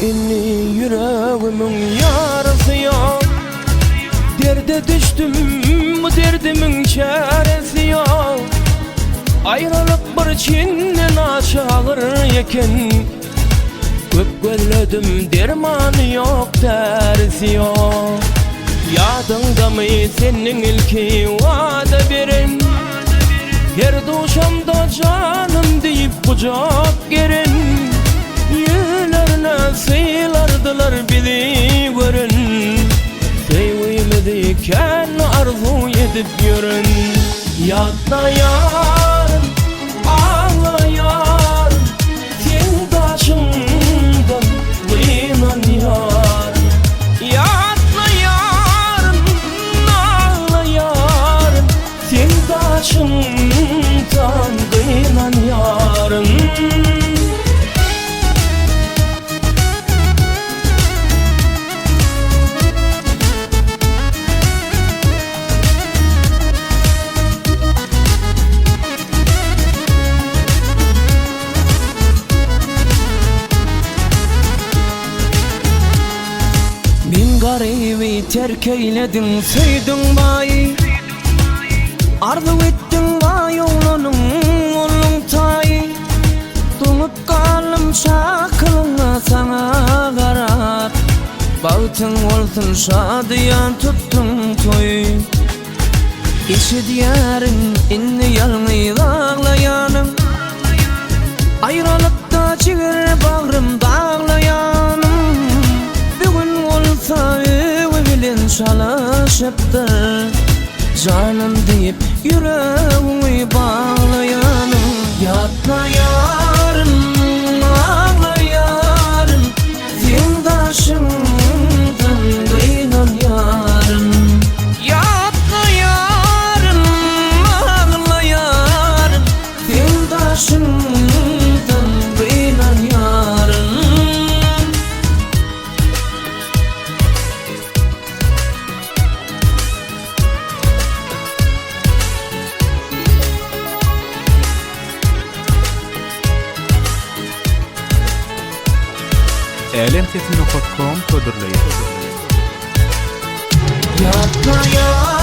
inni yüreğimin yarası yok. Derde düştüm bu derdimin çaresi yok. Ayrılık bir çinden aşağır yeken, köp gözledim dermanı yok, dersi yok. Yadında mı senin ilki vada verin, her duşamda canım deyip kucak gerin. Yülerine sıylardılar bizi görün, sevmedikken arzu edip yürün. Yadda yarın, ağla yarın, sen taşımdan kıyınan yarın. Yadda yarın, ağla yarın, sen taşımdan kıyınan yarın. Garibi terk eyledin, söydün bayi, arzu ettin vay oğlanın oğlun tayi. Dolup kalım şakılına sana karar, bağıtın olsun şadiyan tuttun toy. İşi diyarın inni yalnız ağlayanım, ayrılıkta çığır bağrım dağlayanım. Bilen şalaşıptır canım deyip yüreğimi bağlayanım. Yatma yarın, ağla yarın, sen taşımdan kıyınan yarın. Yatma yarın, ağla yarın, sen taşımdan kıyınan yarın. alemsesini.com todurlayır. Yatma ya.